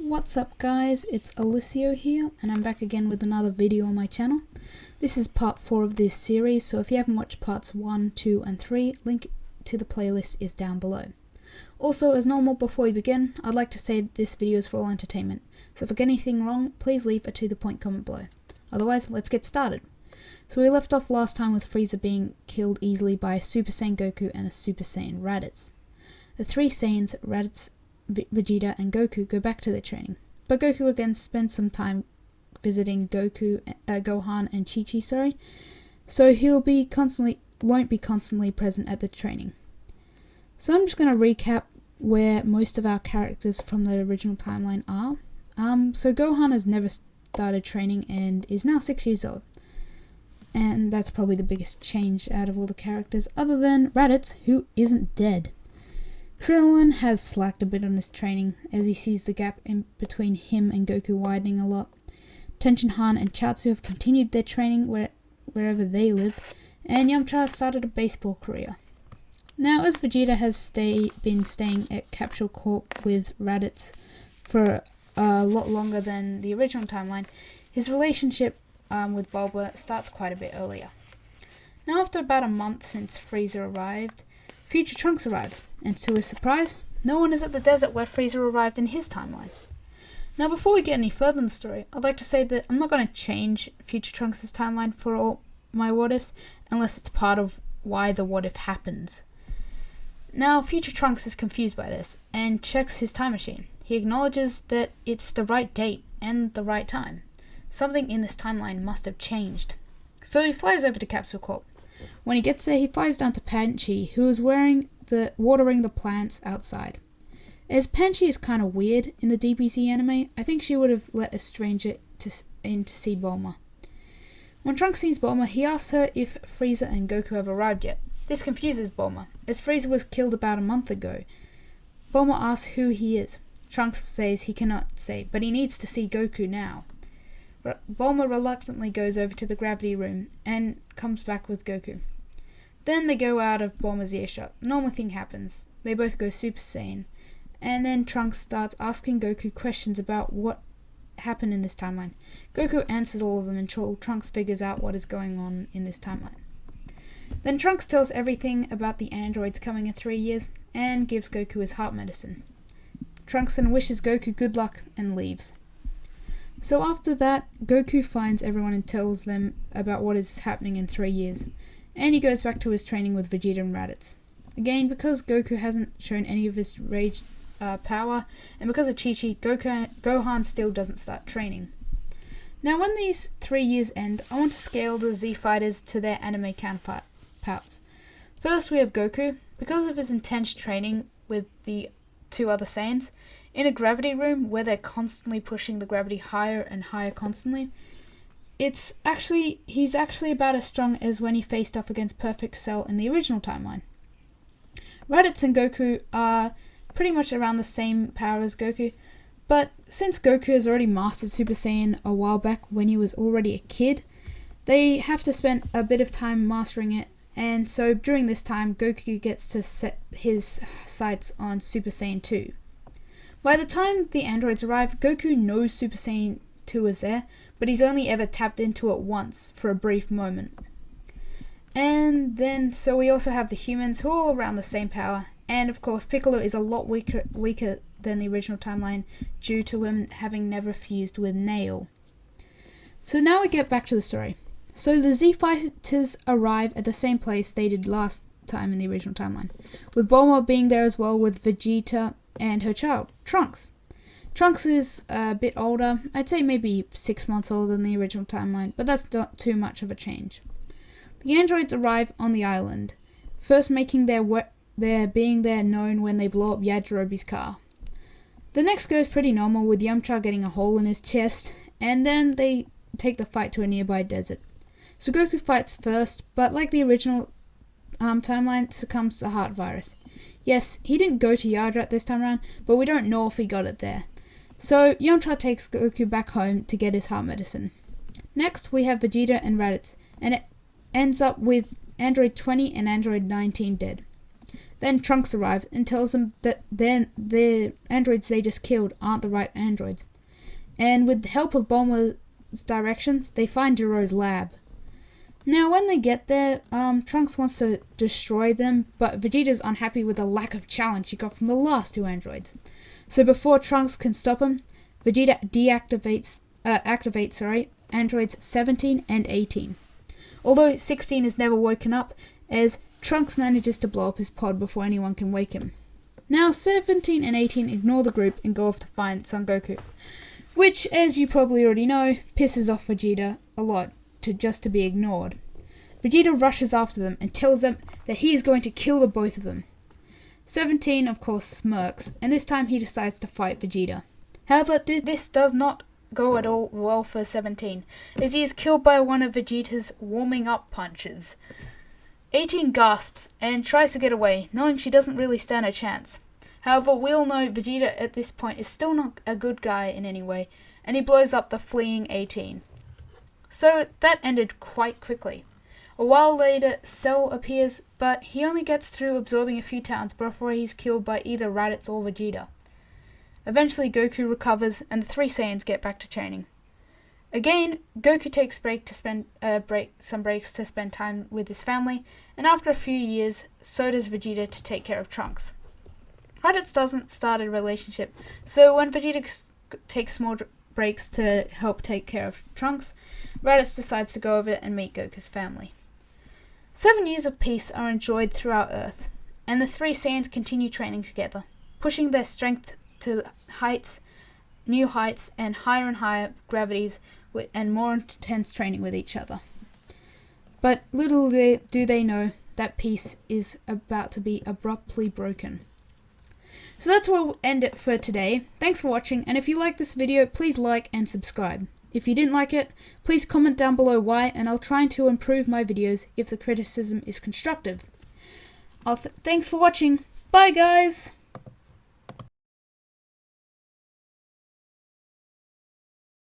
What's up guys, it's Alessio here and I'm back again with another video on my channel. This is part 4 of this series, so if you haven't watched parts 1, 2 and 3, link to the playlist is down below. Also, as normal, before we begin, I'd like to say that this video is for all entertainment, so if I get anything wrong, please leave a to the point comment below. Otherwise, let's get started. So we left off last time with Frieza being killed easily by a Super Saiyan Goku and a Super Saiyan Raditz. The three Saiyans, Raditz, Vegeta and Goku, go back to their training, but Goku again spends some time visiting Gohan and Chi-Chi, so he won't be constantly present at the training. So I'm just going to recap where most of our characters from the original timeline are. So Gohan has never started training and is now 6 years old, and that's probably the biggest change out of all the characters, other than Raditz, who isn't dead. Krillin has slacked a bit on his training as he sees the gap in between him and Goku widening a lot. Tenshinhan and Chaozu have continued their training wherever they live, and Yamcha has started a baseball career. Now, as Vegeta has been staying at Capsule Corp with Raditz for a lot longer than the original timeline, his relationship with Bulma starts quite a bit earlier. Now, after about a month since Frieza arrived, Future Trunks arrives, and to his surprise, no one is at the desert where Frieza arrived in his timeline. Now, before we get any further in the story, I'd like to say that I'm not going to change Future Trunks' timeline for all my what-ifs, unless it's part of why the what-if happens. Now, Future Trunks is confused by this, and checks his time machine. He acknowledges that it's the right date and the right time. Something in this timeline must have changed. So he flies over to Capsule Corp. When he gets there, he flies down to Panchi, who is watering the plants outside. As Panchi is kind of weird in the DBZ anime, I think she would have let a stranger in to see Bulma. When Trunks sees Bulma, he asks her if Frieza and Goku have arrived yet. This confuses Bulma, as Frieza was killed about a month ago. Bulma asks who he is. Trunks says he cannot say, but he needs to see Goku now. Bulma reluctantly goes over to the gravity room and comes back with Goku. Then they go out of Bulma's earshot. Normal thing happens. They both go Super Saiyan. And then Trunks starts asking Goku questions about what happened in this timeline. Goku answers all of them until Trunks figures out what is going on in this timeline. Then Trunks tells everything about the androids coming in 3 years and gives Goku his heart medicine. Trunks then wishes Goku good luck and leaves. So after that, Goku finds everyone and tells them about what is happening in 3 years, and he goes back to his training with Vegeta and Raditz. Again, because Goku hasn't shown any of his rage power, and because of Chi-Chi, Gohan still doesn't start training. Now, when these 3 years end, I want to scale the Z Fighters to their anime counterparts. First, we have Goku. Because of his intense training with the two other Saiyans, in a gravity room where they're constantly pushing the gravity higher and higher constantly, he's actually about as strong as when he faced off against Perfect Cell in the original timeline. Raditz and Goku are pretty much around the same power as Goku, but since Goku has already mastered Super Saiyan a while back when he was already a kid, they have to spend a bit of time mastering it, and so during this time, Goku gets to set his sights on Super Saiyan 2. By the time the androids arrive, Goku knows Super Saiyan 2 is there, but he's only ever tapped into it once for a brief moment. And then, so we also have the humans who are all around the same power, and of course Piccolo is a lot weaker than the original timeline due to him having never fused with Nail. So now we get back to the story. So the Z Fighters arrive at the same place they did last time in the original timeline, with Bulma being there as well with Vegeta and her child, Trunks. Trunks is a bit older, I'd say maybe 6 months older than the original timeline, but that's not too much of a change. The androids arrive on the island, first making their being there known when they blow up Yajirobe's car. The next goes pretty normal, with Yamcha getting a hole in his chest, and then they take the fight to a nearby desert. So Goku fights first, but like the original timeline, succumbs to the heart virus. Yes, he didn't go to Yardrat this time around, but we don't know if he got it there. So Yamcha takes Goku back home to get his heart medicine. Next, we have Vegeta and Raditz, and it ends up with Android 20 and Android 19 dead. Then Trunks arrives and tells them that the androids they just killed aren't the right androids. And with the help of Bulma's directions, they find Jiro's lab. Now when they get there, Trunks wants to destroy them, but Vegeta's unhappy with the lack of challenge he got from the last two androids. So before Trunks can stop him, Vegeta activates androids 17 and 18. Although 16 is never woken up, as Trunks manages to blow up his pod before anyone can wake him. Now 17 and 18 ignore the group and go off to find Son Goku, which, as you probably already know, pisses off Vegeta a lot just to be ignored. Vegeta rushes after them and tells them that he is going to kill the both of them. 17 of course smirks, and this time he decides to fight Vegeta. However, this does not go at all well for 17, as he is killed by one of Vegeta's warming up punches. 18 gasps and tries to get away, knowing she doesn't really stand a chance. However, we all know Vegeta at this point is still not a good guy in any way, and he blows up the fleeing 18. So that ended quite quickly. A while later, Cell appears, but he only gets through absorbing a few towns before he's killed by either Raditz or Vegeta. Eventually Goku recovers and the three Saiyans get back to training. Again, Goku takes some breaks to spend time with his family, and after a few years, so does Vegeta to take care of Trunks. Raditz doesn't start a relationship, so when Vegeta takes small breaks to help take care of Trunks, Raditz decides to go over and meet Goku's family. 7 years of peace are enjoyed throughout Earth, and the three Saiyans continue training together, pushing their strength to new heights and higher gravities and more intense training with each other. But little do they know that peace is about to be abruptly broken. So that's where we'll end it for today. Thanks for watching, and if you like this video, please like and subscribe. If you didn't like it, please comment down below why, and I'll try to improve my videos if the criticism is constructive. Thanks for watching. Bye guys!